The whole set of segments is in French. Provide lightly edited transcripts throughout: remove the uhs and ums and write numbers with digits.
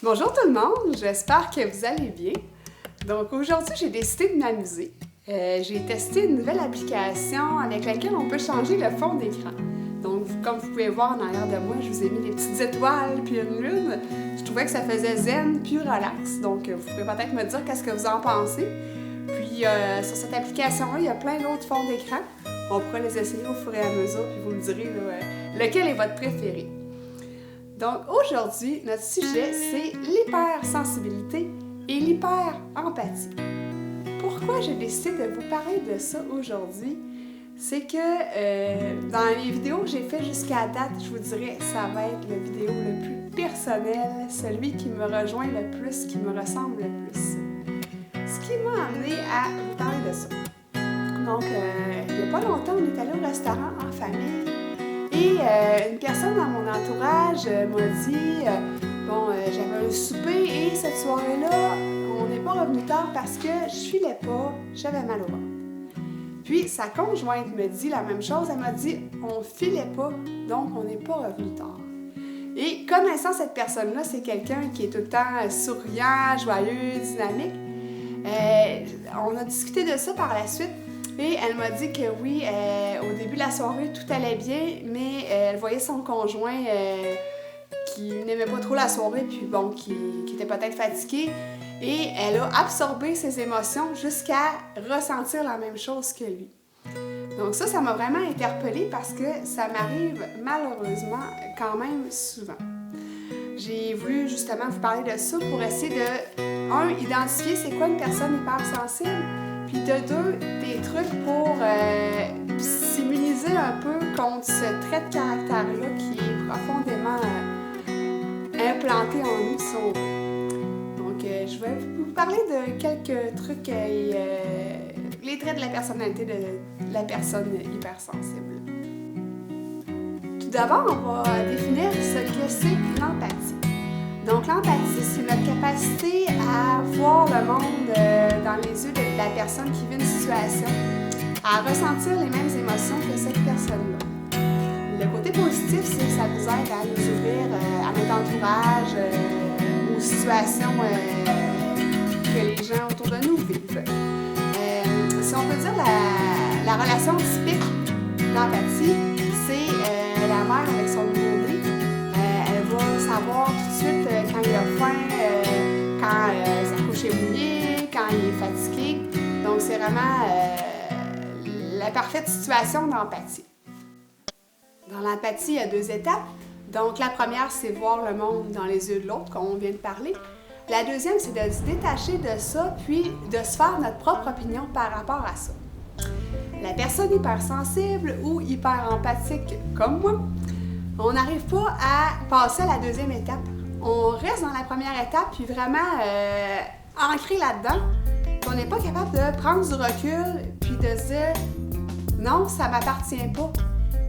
Bonjour tout le monde, j'espère que vous allez bien. Donc aujourd'hui, j'ai décidé de m'amuser. J'ai testé une nouvelle application avec laquelle on peut changer le fond d'écran. Donc comme vous pouvez voir en arrière de moi, je vous ai mis des petites étoiles puis une lune. Je trouvais que ça faisait zen puis relax. Donc vous pouvez peut-être me dire qu'est-ce que vous en pensez. Puis sur cette application-là, il y a plein d'autres fonds d'écran. On pourra les essayer au fur et à mesure puis vous me direz lequel est votre préféré. Donc aujourd'hui, notre sujet, c'est l'hypersensibilité et l'hyperempathie. Pourquoi j'ai décidé de vous parler de ça aujourd'hui? C'est que dans les vidéos que j'ai fait jusqu'à date, je vous dirais, ça va être la vidéo le plus personnel, celui qui me rejoint le plus, qui me ressemble le plus. Ce qui m'a amené à vous parler de ça. Donc, il n'y a pas longtemps, on est allé au restaurant en famille. Et une personne dans mon entourage m'a dit j'avais un souper et cette soirée-là, on n'est pas revenu tard parce que je filais pas, j'avais mal au ventre. Puis sa conjointe me dit la même chose, elle m'a dit on filait pas, donc on n'est pas revenu tard. Et connaissant cette personne-là, c'est quelqu'un qui est tout le temps souriant, joyeux, dynamique. On a discuté de ça par la suite. Et elle m'a dit que oui, au début de la soirée, tout allait bien, mais elle voyait son conjoint qui n'aimait pas trop la soirée, puis bon, qui était peut-être fatigué. Et elle a absorbé ses émotions jusqu'à ressentir la même chose que lui. Donc ça m'a vraiment interpellée parce que ça m'arrive malheureusement quand même souvent. J'ai voulu justement vous parler de ça pour essayer de, identifier c'est quoi une personne hypersensible, puis de deux, des trucs pour s'immuniser un peu contre ce trait de caractère-là qui est profondément implanté en nous, si on veut. Donc, je vais vous parler de quelques trucs, les traits de la personnalité de la personne hypersensible. Tout d'abord, on va définir ce que c'est l'empathie. Donc, l'empathie, c'est notre capacité à voir le monde dans les yeux de la personne qui vit une situation, à ressentir les mêmes émotions que cette personne-là. Le côté positif, c'est que ça nous aide à nous ouvrir à notre entourage, aux situations que les gens autour de nous vivent. Si on peut dire la relation typique d'empathie, c'est la mère avec son nouveau-né. Elle va savoir tout de suite quand il a faim, quand sa couche est mouillée, quand il est fatigué. Donc, c'est vraiment la parfaite situation d'empathie. Dans l'empathie, il y a deux étapes. Donc, la première, c'est voir le monde dans les yeux de l'autre, comme on vient de parler. La deuxième, c'est de se détacher de ça, puis de se faire notre propre opinion par rapport à ça. La personne hypersensible ou hyperempathique comme moi, on n'arrive pas à passer à la deuxième étape. On reste dans la première étape, puis vraiment ancré là-dedans. On n'est pas capable de prendre du recul, puis de se dire « Non, ça ne m'appartient pas ».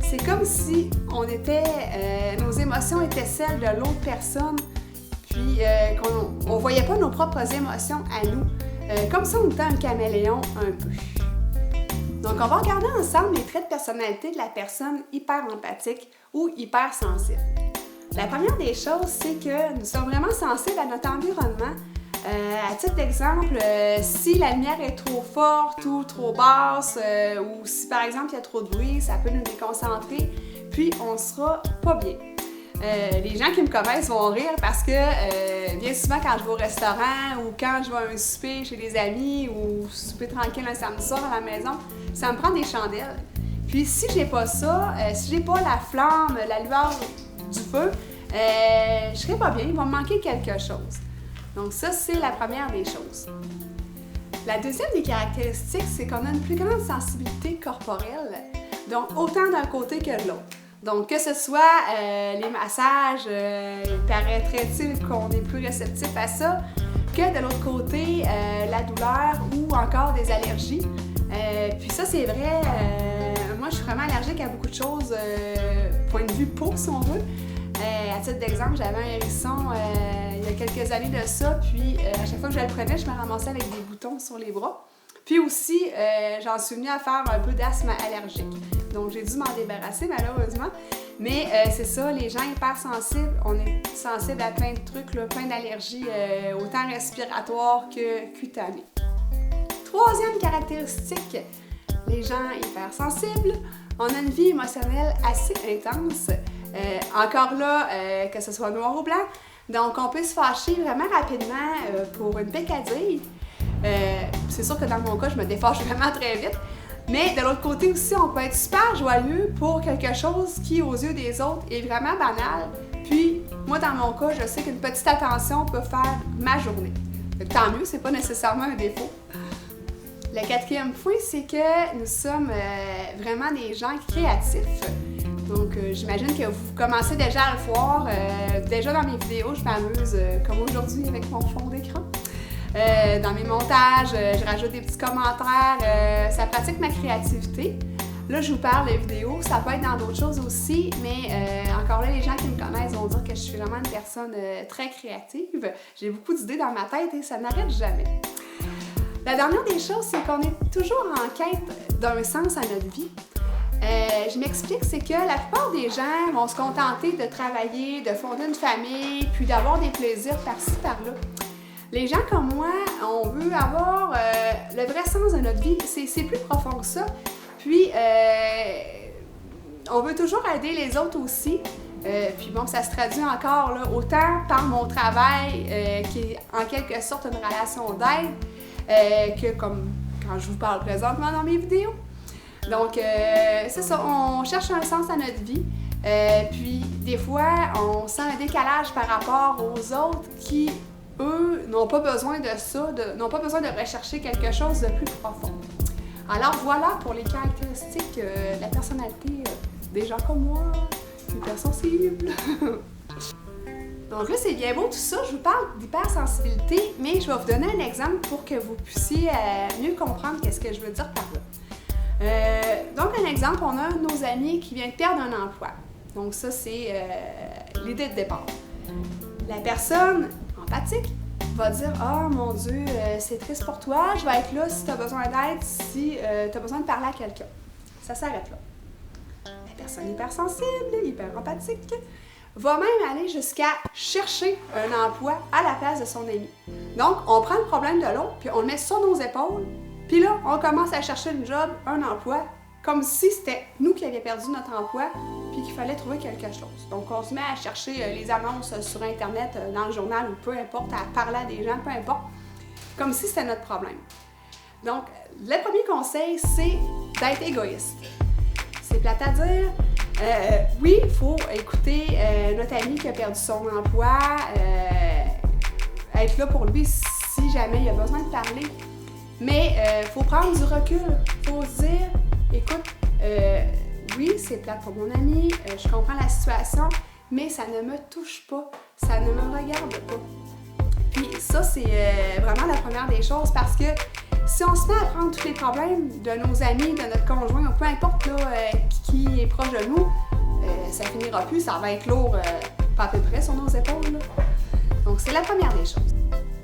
C'est comme si nos émotions étaient celles de l'autre personne, puis qu'on ne voyait pas nos propres émotions à nous. Comme si on était un caméléon un peu. Donc, on va regarder ensemble les traits de personnalité de la personne hyperempathique ou hypersensible. La première des choses, c'est que nous sommes vraiment sensibles à notre environnement. À titre d'exemple, si la lumière est trop forte ou trop basse, ou si par exemple il y a trop de bruit, ça peut nous déconcentrer, puis on sera pas bien. Les gens qui me connaissent vont rire parce que bien souvent quand je vais au restaurant ou quand je vais à un souper chez des amis ou souper tranquille un samedi soir à la maison, ça me prend des chandelles. Puis si j'ai pas ça, si j'ai pas la flamme, la lueur du feu, je serai pas bien, il va me manquer quelque chose. Donc ça, c'est la première des choses. La deuxième des caractéristiques, c'est qu'on a une plus grande sensibilité corporelle, donc autant d'un côté que de l'autre. Donc que ce soit les massages, paraîtrait-il qu'on est plus réceptif à ça, que de l'autre côté, la douleur ou encore des allergies. Puis ça, c'est vrai, moi je suis vraiment allergique à beaucoup de choses, point de vue peau si on veut. À titre d'exemple, j'avais un hérisson il y a quelques années de ça, puis à chaque fois que je le prenais, je me ramassais avec des boutons sur les bras. Puis aussi, j'en suis venue à faire un peu d'asthme allergique. Donc j'ai dû m'en débarrasser malheureusement. Mais c'est ça, les gens hypersensibles, on est sensible à plein de trucs, là, plein d'allergies, autant respiratoires que cutanées. Troisième caractéristique, les gens hypersensibles, on a une vie émotionnelle assez intense. Encore là, que ce soit noir ou blanc. Donc, on peut se fâcher vraiment rapidement pour une pécadille. C'est sûr que dans mon cas, je me défâche vraiment très vite. Mais de l'autre côté aussi, on peut être super joyeux pour quelque chose qui, aux yeux des autres, est vraiment banal. Puis, moi, dans mon cas, je sais qu'une petite attention peut faire ma journée. Tant mieux, c'est pas nécessairement un défaut. Le quatrième point, c'est que nous sommes vraiment des gens créatifs. Donc, j'imagine que vous commencez déjà à le voir. Déjà dans mes vidéos, je m'amuse, comme aujourd'hui, avec mon fond d'écran. Dans mes montages, je rajoute des petits commentaires. Ça pratique ma créativité. Là, je vous parle de vidéos. Ça peut être dans d'autres choses aussi, mais encore là, les gens qui me connaissent vont dire que je suis vraiment une personne très créative. J'ai beaucoup d'idées dans ma tête et ça n'arrête jamais. La dernière des choses, c'est qu'on est toujours en quête d'un sens à notre vie. Je m'explique, c'est que la plupart des gens vont se contenter de travailler, de fonder une famille, puis d'avoir des plaisirs par-ci, par-là. Les gens comme moi, on veut avoir le vrai sens de notre vie. C'est plus profond que ça. Puis, on veut toujours aider les autres aussi. Puis bon, ça se traduit encore là, autant par mon travail, qui est en quelque sorte une relation d'aide, que comme quand je vous parle présentement dans mes vidéos. Donc, c'est ça, on cherche un sens à notre vie. Puis, des fois, on sent un décalage par rapport aux autres qui, eux, n'ont pas besoin de ça, n'ont pas besoin de rechercher quelque chose de plus profond. Alors, voilà pour les caractéristiques de la personnalité des gens comme moi, hypersensibles. Donc là, c'est bien beau tout ça, je vous parle d'hypersensibilité, mais je vais vous donner un exemple pour que vous puissiez mieux comprendre qu'est-ce que je veux dire par là. Donc, un exemple, on a un de nos amis qui vient de perdre un emploi. Donc, ça, c'est l'idée de départ. La personne empathique va dire « Ah, mon Dieu, c'est triste pour toi, je vais être là si tu as besoin d'aide, si tu as besoin de parler à quelqu'un. » Ça s'arrête là. La personne hypersensible, hyper empathique, va même aller jusqu'à chercher un emploi à la place de son ami. Donc, on prend le problème de l'autre, puis on le met sur nos épaules. Puis là, on commence à chercher une job, un emploi, comme si c'était nous qui avions perdu notre emploi, puis qu'il fallait trouver quelque chose. Donc, on se met à chercher les annonces sur Internet, dans le journal, ou peu importe, à parler à des gens, peu importe, comme si c'était notre problème. Donc, le premier conseil, c'est d'être égoïste. C'est plate à dire. Oui, il faut écouter notre ami qui a perdu son emploi, être là pour lui si jamais il a besoin de parler. Mais il faut prendre du recul, il faut se dire, écoute, oui, c'est plate pour mon ami, je comprends la situation, mais ça ne me touche pas, ça ne me regarde pas. Puis ça, c'est vraiment la première des choses parce que si on se met à prendre tous les problèmes de nos amis, de notre conjoint, ou peu importe là, qui est proche de nous, ça finira plus, ça va être lourd, pas à peu près sur nos épaules. Là. Donc c'est la première des choses.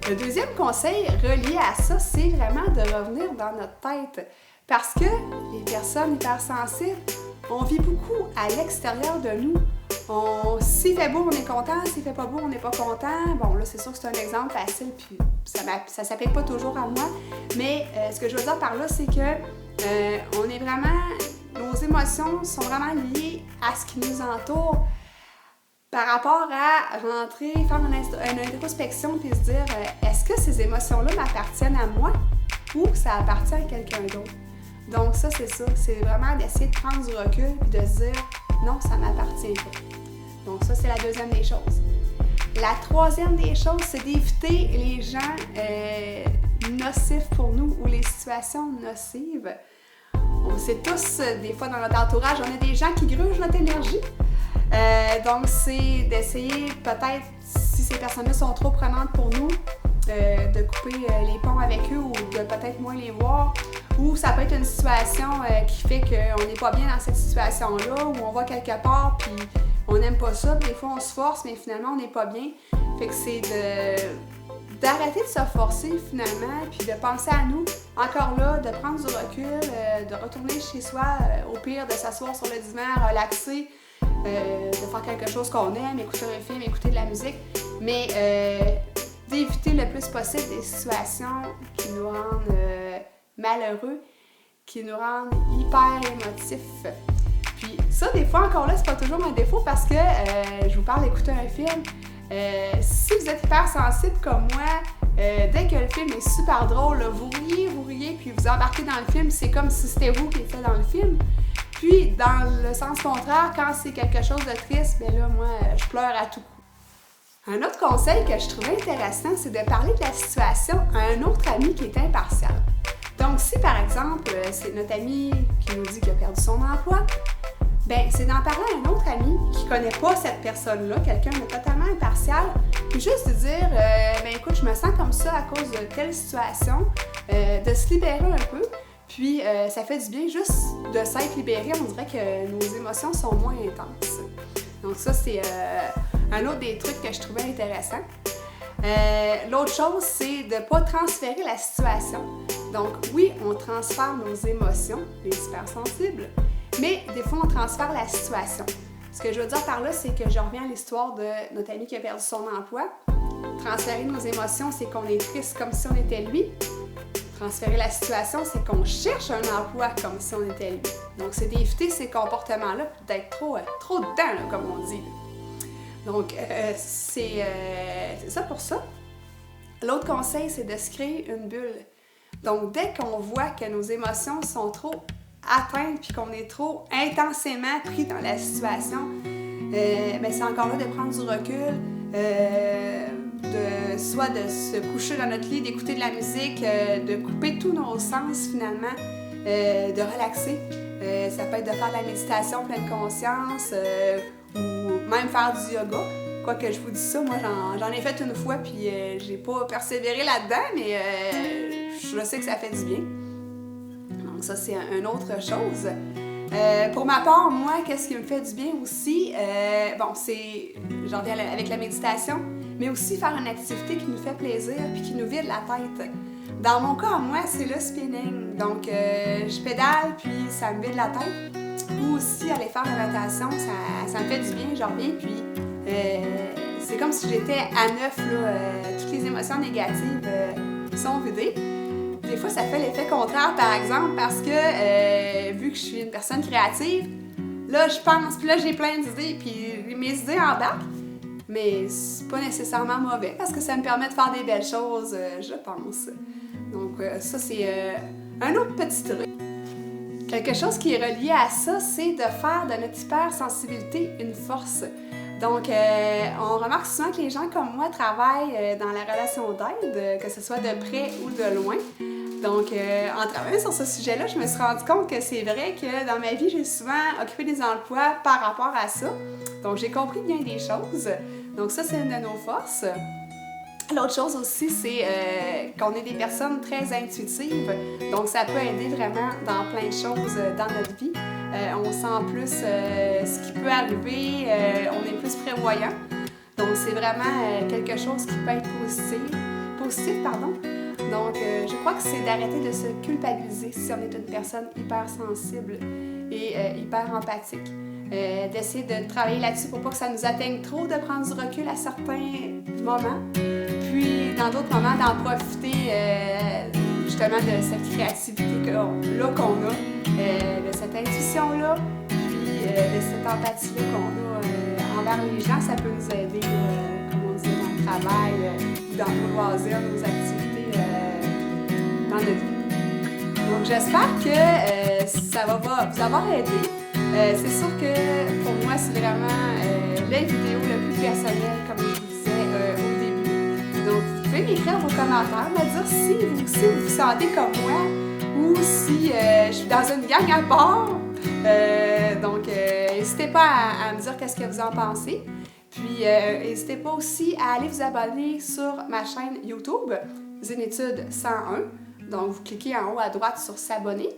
Le deuxième conseil relié à ça, c'est vraiment de revenir dans notre tête. Parce que les personnes hypersensibles, on vit beaucoup à l'extérieur de nous. S'il fait beau, on est content. S'il fait pas beau, on n'est pas content. Bon, là, c'est sûr que c'est un exemple facile, puis ça s'applique pas toujours à moi. Mais ce que je veux dire par là, c'est que on est vraiment... Nos émotions sont vraiment liées à ce qui nous entoure. Par rapport à rentrer, faire une introspection et se dire est-ce que ces émotions-là m'appartiennent à moi ou ça appartient à quelqu'un d'autre? Donc ça, c'est vraiment d'essayer de prendre du recul et de se dire non, ça m'appartient pas. Donc ça, c'est la deuxième des choses. La troisième des choses, c'est d'éviter les gens nocifs pour nous ou les situations nocives. On sait tous, des fois dans notre entourage, on a des gens qui grugent notre énergie. Donc, c'est d'essayer peut-être, si ces personnes-là sont trop prenantes pour nous, de couper les ponts avec eux ou de peut-être moins les voir. Ou ça peut être une situation qui fait qu'on n'est pas bien dans cette situation-là, où on va quelque part puis on n'aime pas ça, puis des fois on se force, mais finalement on n'est pas bien. Fait que c'est d'arrêter de se forcer finalement, puis de penser à nous, encore là, de prendre du recul, de retourner chez soi, au pire de s'asseoir sur le divan, relaxer, de faire quelque chose qu'on aime, écouter un film, écouter de la musique, mais d'éviter le plus possible des situations qui nous rendent malheureux, qui nous rendent hyper émotifs. Puis ça, des fois, encore là, c'est pas toujours un défaut parce que je vous parle d'écouter un film. Si vous êtes hyper sensible comme moi, dès que le film est super drôle, là, vous riez, puis vous embarquez dans le film, c'est comme si c'était vous qui étiez dans le film. Puis, dans le sens contraire, quand c'est quelque chose de triste, bien là, moi, je pleure à tout coup. Un autre conseil que je trouvais intéressant, c'est de parler de la situation à un autre ami qui est impartial. Donc, si par exemple, c'est notre ami qui nous dit qu'il a perdu son emploi, bien, c'est d'en parler à un autre ami qui ne connaît pas cette personne-là, quelqu'un de totalement impartial, puis juste de dire ben écoute, je me sens comme ça à cause de telle situation, de se libérer un peu, puis ça fait du bien juste de s'être libéré, on dirait que nos émotions sont moins intenses. Donc ça, c'est un autre des trucs que je trouvais intéressant. L'autre chose, c'est de ne pas transférer la situation. Donc oui, on transfère nos émotions, les hypersensibles, mais des fois, on transfère la situation. Ce que je veux dire par là, c'est que je reviens à l'histoire de notre ami qui a perdu son emploi. Transférer nos émotions, c'est qu'on est triste comme si on était lui. Transférer la situation, c'est qu'on cherche un emploi comme si on était lui. Donc, c'est d'éviter ces comportements-là, d'être trop dedans, là, comme on dit. Donc, c'est ça pour ça. L'autre conseil, c'est de se créer une bulle. Donc, dès qu'on voit que nos émotions sont trop atteintes puis qu'on est trop intensément pris dans la situation, ben c'est encore là de prendre du recul, soit de se coucher dans notre lit, d'écouter de la musique, de couper tous nos sens finalement, de relaxer. Ça peut être de faire de la méditation pleine conscience ou même faire du yoga. Quoique je vous dis ça, moi j'en ai fait une fois puis j'ai pas persévéré là-dedans, mais je sais que ça fait du bien. Donc ça, c'est une autre chose. Pour ma part, moi, qu'est-ce qui me fait du bien aussi? C'est, j'en viens avec la méditation, mais aussi faire une activité qui nous fait plaisir puis qui nous vide la tête. Dans mon cas, moi, c'est le spinning. Donc, je pédale puis ça me vide la tête. Ou aussi aller faire la natation, ça me fait du bien, je reviens puis c'est comme si j'étais à neuf, là, toutes les émotions négatives sont vidées. Des fois, ça fait l'effet contraire, par exemple, parce que vu que je suis une personne créative, là, je pense, puis là, j'ai plein d'idées, puis mes idées embarquent, mais c'est pas nécessairement mauvais, parce que ça me permet de faire des belles choses, je pense. Donc, ça, c'est un autre petit truc. Quelque chose qui est relié à ça, c'est de faire de notre hypersensibilité une force. Donc, on remarque souvent que les gens comme moi travaillent dans la relation d'aide, que ce soit de près ou de loin. Donc, en travaillant sur ce sujet-là, je me suis rendu compte que c'est vrai que dans ma vie, j'ai souvent occupé des emplois par rapport à ça. Donc, j'ai compris bien des choses. Donc, ça, c'est une de nos forces. L'autre chose aussi, c'est qu'on est des personnes très intuitives. Donc, ça peut aider vraiment dans plein de choses dans notre vie. On sent plus ce qui peut arriver, on est plus prévoyant. Donc, c'est vraiment quelque chose qui peut être positif. Donc, je crois que c'est d'arrêter de se culpabiliser si on est une personne hypersensible et hyper empathique. D'essayer de travailler là-dessus pour pas que ça nous atteigne trop, de prendre du recul à certains moments. Puis, dans d'autres moments, d'en profiter justement de cette créativité-là qu'on a, de cette intuition-là, puis de cette empathie-là qu'on a envers les gens. Ça peut nous aider, comme on dit, dans le travail, dans nos loisirs, nos activités dans notre vie. Donc, j'espère que ça va vous avoir aidé. C'est sûr que pour moi, c'est vraiment la vidéo la plus personnelle, comme je vous disais au début. Donc, vous pouvez m'écrire vos commentaires, me dire si vous vous sentez comme moi ou si je suis dans une gang à part. Donc, n'hésitez pas à me dire qu'est-ce que vous en pensez. Puis, n'hésitez pas aussi à aller vous abonner sur ma chaîne YouTube, Zénitude 101. Donc, vous cliquez en haut à droite sur s'abonner.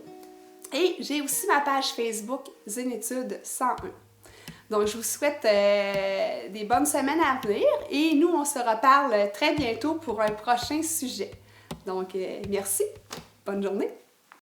Et j'ai aussi ma page Facebook, Zénitude 101. Donc, je vous souhaite des bonnes semaines à venir et nous, on se reparle très bientôt pour un prochain sujet. Donc, merci. Bonne journée.